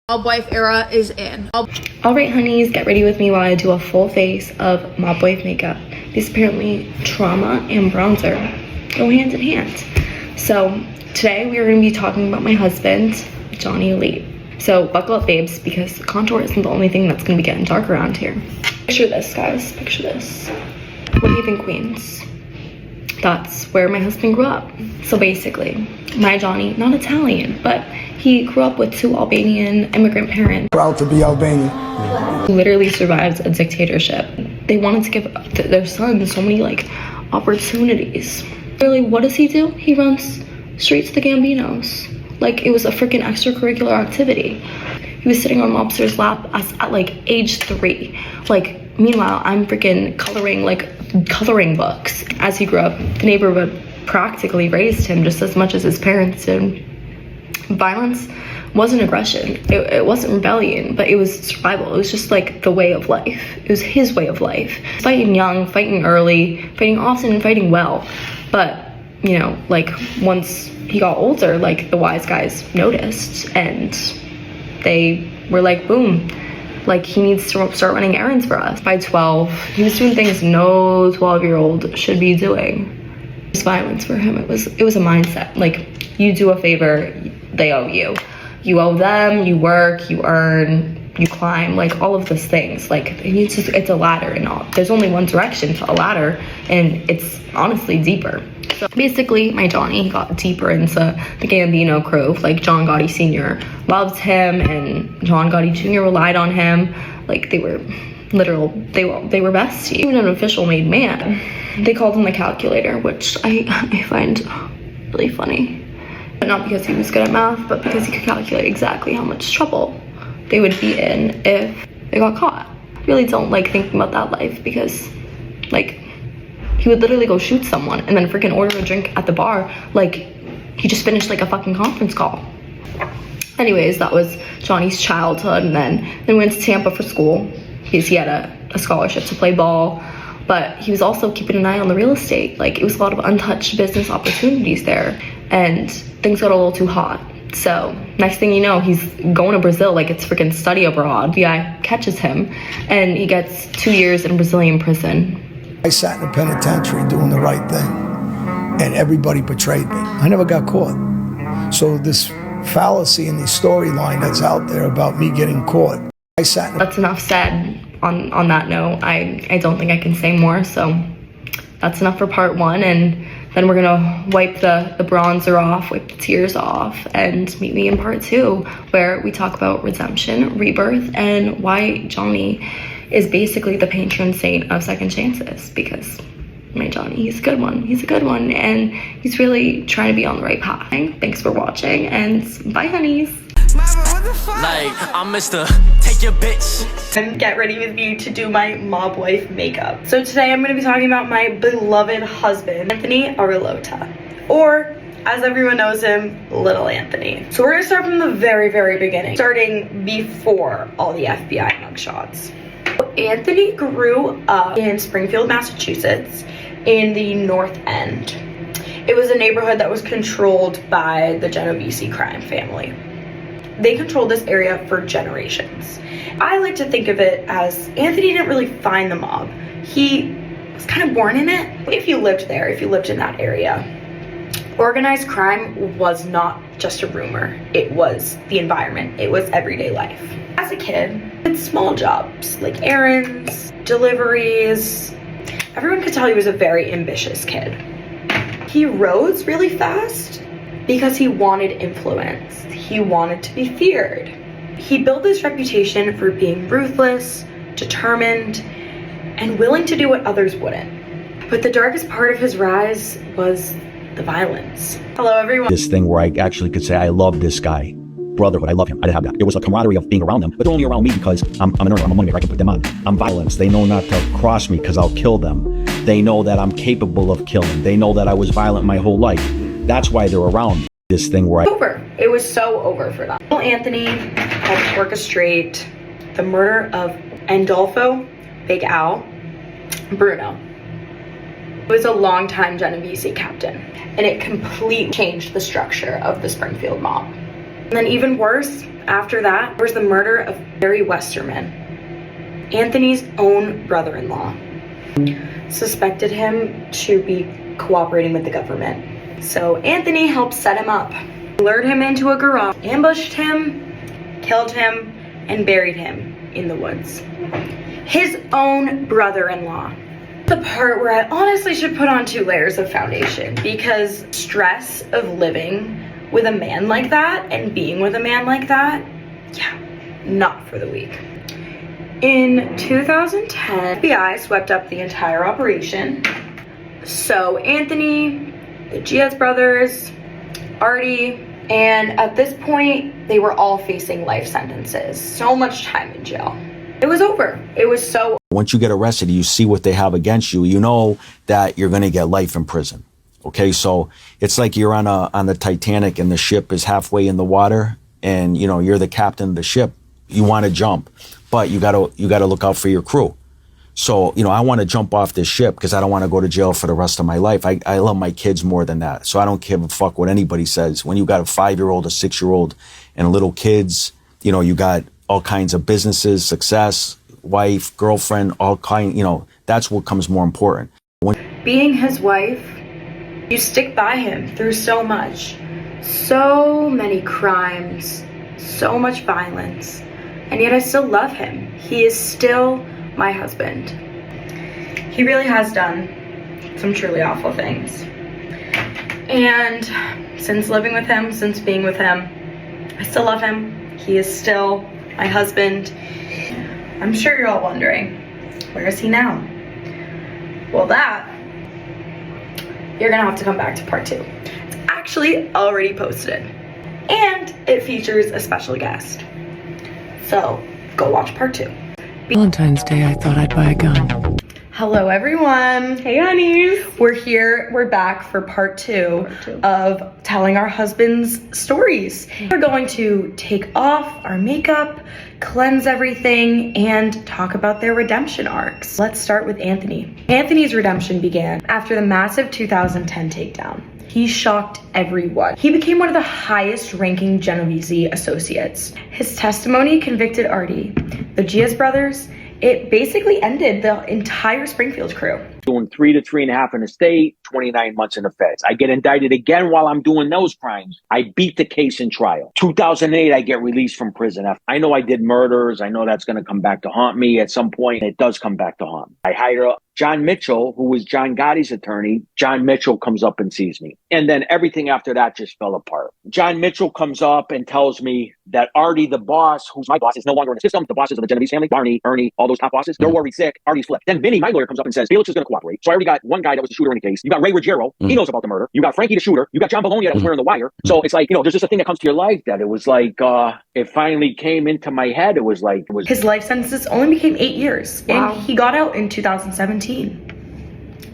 Mob wife era is in. Alright honeys, get ready with me while I do a full face of mob wife makeup. Because apparently trauma and bronzer go hand in hand. So today we are going to be talking about my husband, Johnny Elite. So buckle up babes, because contour isn't the only thing that's going to be getting dark around here. Picture this guys, picture this. We're leaving Queens. That's where my husband grew up. So basically, my Johnny, not Italian, but he grew up with two Albanian immigrant parents. Proud to be Albanian. Who literally survived a dictatorship. They wanted to give their son so many opportunities. Really, what does he do? He runs straight to the Gambinos. Like it was a freaking extracurricular activity. He was sitting on mobster's lap at age 3. Meanwhile, I'm freaking coloring books. As he grew up, the neighborhood practically raised him just as much as his parents did. Violence wasn't aggression, it wasn't rebellion, but it was survival. It was just the way of life. It was his way of life. Fighting young, fighting early, fighting often, and fighting well. But once he got older, the wise guys noticed, and they were boom, he needs to start running errands for us. By 12, he was doing things no 12-year-old should be doing. It was violence for him. It was a mindset. You do a favor, they owe you. You owe them, you work, you earn, you climb, all of those things. It's a ladder, and all. There's only one direction to a ladder, and it's honestly deeper. So basically, my Johnny, he got deeper into the Gambino crew. John Gotti Sr. loved him, and John Gotti Jr. relied on him. They were they were besties. Even an official made man. They called him the calculator, which I find really funny. But not because he was good at math, but because he could calculate exactly how much trouble they would be in if they got caught. I really don't like thinking about that life, because he would literally go shoot someone and then freaking order a drink at the bar he just finished a fucking conference call. Anyways, that was Johnny's childhood, and then went to Tampa for school because he had a scholarship to play ball. But he was also keeping an eye on the real estate. It was a lot of untouched business opportunities there, and things got a little too hot. So next thing you know, he's going to Brazil it's freaking study abroad. VI catches him, and he gets 2 years in Brazilian prison. I sat in a penitentiary doing the right thing, and everybody betrayed me. I never got caught. So this fallacy in the storyline that's out there about me getting caught, I sat in. That's enough said on that note. I don't think I can say more, so that's enough for part 1, and then we're gonna wipe the bronzer off, wipe the tears off, and meet me in part 2, where we talk about redemption, rebirth, and why Johnny is basically the patron saint of second chances, because my Johnny, he's a good one, and he's really trying to be on the right path. Thanks for watching, and bye honeys. I'm Mr. Take your bitch. And get ready with me to do my mob wife makeup. So today I'm going to be talking about my beloved husband, Anthony Arulota, or as everyone knows him, Little Anthony. So we're going to start from the very, very beginning, starting before all the FBI mugshots. Anthony grew up in Springfield, Massachusetts, in the North End. It was a neighborhood that was controlled by the Genovese crime family. They controlled this area for generations. I like to think of it as Anthony didn't really find the mob. He was kind of born in it. If you lived there, if you lived in that area, organized crime was not just a rumor. It was the environment. It was everyday life. As a kid, did small jobs like errands, deliveries. Everyone could tell he was a very ambitious kid. He rose really fast because he wanted influence. He wanted to be feared. He built this reputation for being ruthless, determined, and willing to do what others wouldn't. But the darkest part of his rise was the violence. Hello, everyone. This thing where I actually could say, I love this guy. Brotherhood, I love him. I didn't have that. There was a camaraderie of being around them, but they're only around me because I'm an earner, I'm a moneymaker, I can put them on. I'm violence. They know not to cross me because I'll kill them. They know that I'm capable of killing. They know that I was violent my whole life. That's why they're around me. This thing where It was so over for them. Anthony helped orchestrate the murder of Andolfo, Big Al, Bruno. He was a longtime Genovese captain, and it completely changed the structure of the Springfield mob. And then even worse, after that, was the murder of Barry Westerman, Anthony's own brother-in-law. Suspected him to be cooperating with the government. So Anthony helped set him up, lured him into a garage, ambushed him, killed him, and buried him in the woods. His own brother-in-law. The part where I honestly should put on 2 layers of foundation, because stress of living with a man like that and being with a man like that, yeah, not for the weak. In 2010, the FBI swept up the entire operation. So Anthony, the Diaz brothers, Artie, and at this point, they were all facing life sentences. So much time in jail. It was over. It was so. Once you get arrested, you see what they have against you. You know that you're going to get life in prison. Okay, so it's like you're on the Titanic and the ship is halfway in the water, and you know you're the captain of the ship. You want to jump, but you gotta look out for your crew. So you know I want to jump off this ship because I don't want to go to jail for the rest of my life. I love my kids more than that, so I don't give a fuck what anybody says. When you got a 5-year-old, a 6-year-old, and little kids, you know you got all kinds of businesses, success, wife, girlfriend, all kind. You know that's what comes more important. Being his wife, you stick by him through so much. So many crimes, so much violence, and yet I still love him. He is still my husband. He really has done some truly awful things. And since living with him, since being with him, I still love him. He is still my husband. I'm sure you're all wondering, where is he now? Well, that you're gonna have to come back to part 2. It's actually already posted, and it features a special guest. So go watch part 2. Valentine's Day, I thought I'd buy a gun. Hello everyone. Hey honeys. We're back for part two of telling our husbands' stories. We're going to take off our makeup, cleanse everything, and talk about their redemption arcs. Let's start with Anthony. Anthony's redemption began after the massive 2010 takedown. He shocked everyone. He became one of the highest ranking Genovese associates. His testimony convicted Artie, the Diaz brothers. It basically ended the entire Springfield crew. Doing 3 to 3.5 in the state, 29 months in the feds. I get indicted again while I'm doing those crimes. I beat the case in trial. 2008, I get released from prison. I know I did murders. I know that's going to come back to haunt me at some point. It does come back to haunt me. I hire John Mitchell, who was John Gotti's attorney. John Mitchell comes up and sees me. And then everything after that just fell apart. John Mitchell comes up and tells me that Artie, the boss, who's my boss, is no longer in the system. The bosses of the Genovese family, Barney, Ernie, all those top bosses, they're already sick. Artie's flipped. Then Vinny, my lawyer, comes up and says, Felix is going to cooperate. So I already got one guy that was the shooter in the case. You got Ray Ruggiero. He knows about the murder. You got Frankie, the shooter. You got John Bologna that was wearing the wire. So it's like, you know, there's just a thing that comes to your life that it was like, it finally came into my head. It was like, His life sentences only became 8 years. Wow. And he got out in 2017.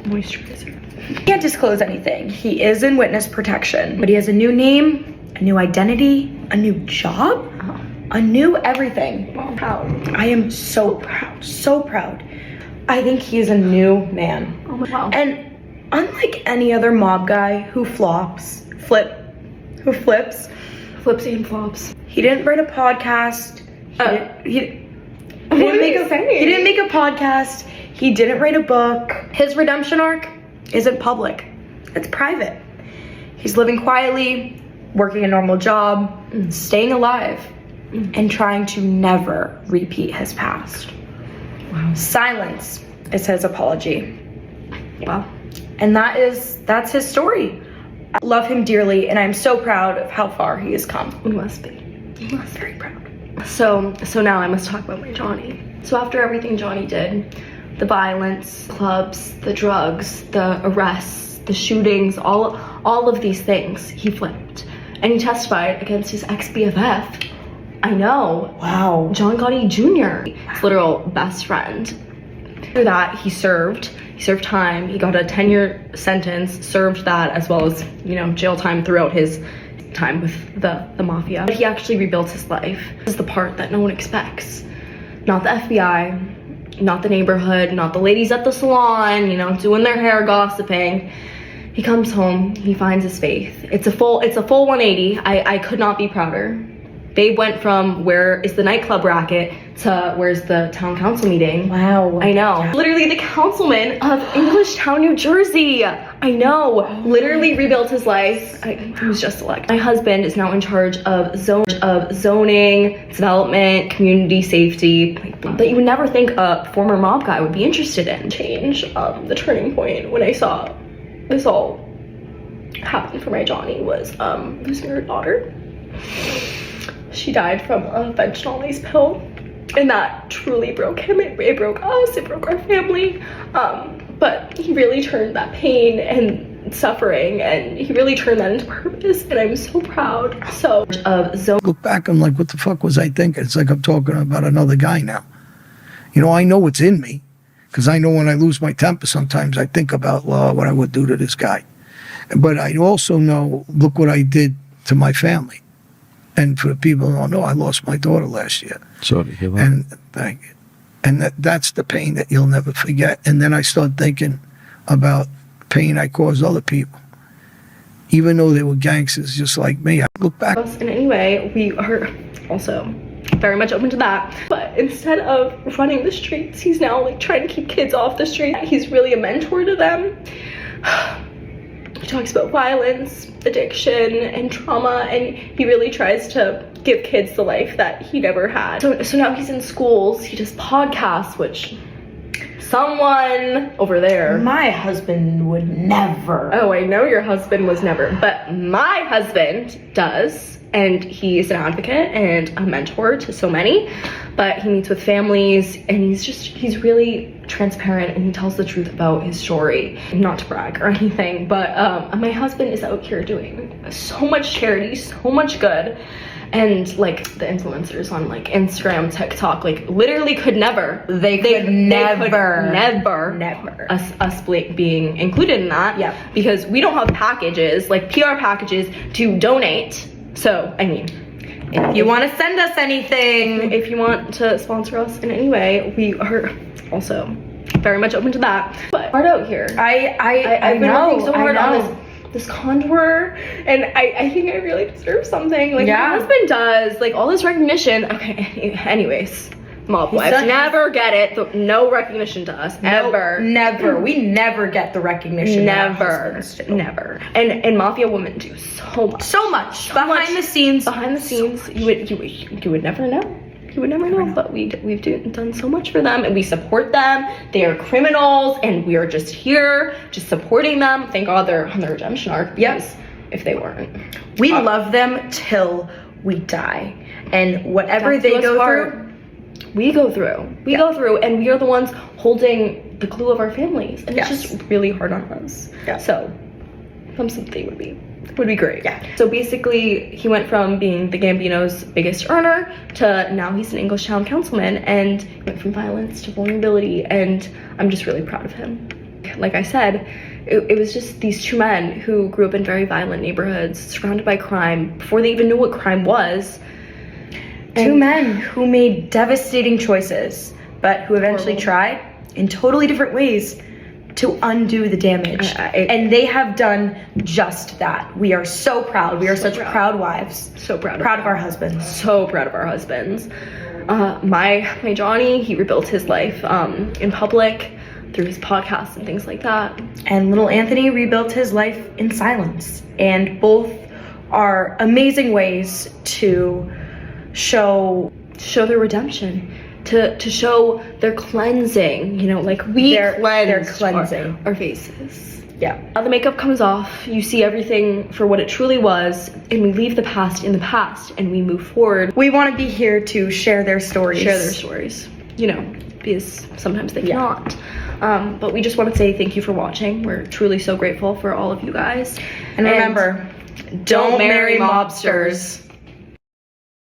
Moisturizer. He can't disclose anything. He is in witness protection, but he has a new name, a new identity, a new job, a new everything. Wow. Proud. I am so proud, so proud. I think he's a new man. Oh my wow. And unlike any other mob guy who flips and flops. He didn't write a podcast. He didn't make a podcast. He didn't write a book. His redemption arc isn't public. It's private. He's living quietly, working a normal job, staying alive, and trying to never repeat his past. Wow. Silence is his apology. Wow. And that's his story. I love him dearly, and I'm so proud of how far he has come. You must be. You must be very proud. So now I must talk about my Johnny. So after everything Johnny did, the violence, clubs, the drugs, the arrests, the shootings, all of these things, he flipped. And he testified against his ex-BFF. I know. Wow. John Gotti Jr., his literal best friend. After that, he served time. He got a 10-year sentence, served that, as well as, you know, jail time throughout his time with the mafia. But he actually rebuilt his life. This is the part that no one expects. Not the FBI, not the neighborhood, not the ladies at the salon, you know, doing their hair, gossiping. He comes home, he finds his faith. It's a full 180. I could not be prouder. They went from where is the nightclub racket to where's the town council meeting. Wow. I know. Yeah. Literally the councilman of Englishtown, New Jersey. I know. Literally rebuilt his life. He was just elected. My husband is now in charge of zoning, development, community safety, that you would never think a former mob guy would be interested in. Change, the turning point when I saw this all happen for my Johnny was losing her daughter. She died from a fentanyl-laced pill, and that truly broke him. It broke us, it broke our family, but he really turned that pain and suffering, and he really turned that into purpose, and I'm so proud. So look back, I'm like, what the fuck was I thinking? It's like I'm talking about another guy now. You know, I know what's in me, because I know when I lose my temper sometimes I think about, well, what I would do to this guy. But I also know, look what I did to my family. And for the people who don't know, I lost my daughter last year. Sorry to hear that. And thank you. And that's the pain that you'll never forget. And then I start thinking about pain I caused other people. Even though they were gangsters just like me, I look back. In any way, we are also very much open to that. But instead of running the streets, he's now like trying to keep kids off the street. He's really a mentor to them. He talks about violence, addiction, and trauma, and he really tries to give kids the life that he never had. So now he's in schools, he does podcasts, which someone over there. My husband would never. Oh, I know your husband was never, but my husband does, and he's an advocate and a mentor to so many, but he meets with families, and he's really transparent, and he tells the truth about his story. Not to brag or anything, but my husband is out here doing so much charity, so much good, and like the influencers on like Instagram, TikTok, like literally could never. They could never. Us being included in that. Yeah. Because we don't have packages, like PR packages to donate. So I mean, if you want to send us anything, if you want to sponsor us in any way, we are also very much open to that. But hard out here. I've been working so hard on this contour, and I think I really deserve something. Like my husband does, like all this recognition. Okay, anyways, mob wives never get it. No recognition to us, ever. Never. We never get the recognition. Never. And Mafia women do so much behind the scenes. You would never know. You would never know, but we've done so much for them, and we support them. They are criminals, and we are just here, just supporting them. Thank God they're on the redemption arc. Yes, if they weren't, we love them till we die, and whatever they go through, we go through. We go through, and we are the ones holding the glue of our families, and it's just really hard on us. Yeah. So, something would be great. Yeah. So basically, he went from being the Gambino's biggest earner to now he's an Englishtown councilman, and went from violence to vulnerability, and I'm just really proud of him. Like I said, it was just these two men who grew up in very violent neighborhoods, surrounded by crime, before they even knew what crime was. Two men who made devastating choices, but who eventually tried in totally different ways to undo the damage. And they have done just that. We are so proud. We are such proud wives. So proud of our husbands. So proud of our husbands. My Johnny, he rebuilt his life in public through his podcasts and things like that. And little Anthony rebuilt his life in silence. And both are amazing ways to show their redemption. To show their cleansing, you know, like they're cleansing our faces. Yeah. Now the makeup comes off, you see everything for what it truly was, and we leave the past in the past and we move forward. We want to be here to share their stories. You know, because sometimes they cannot. But we just want to say thank you for watching. We're truly so grateful for all of you guys. And remember, don't marry mobsters.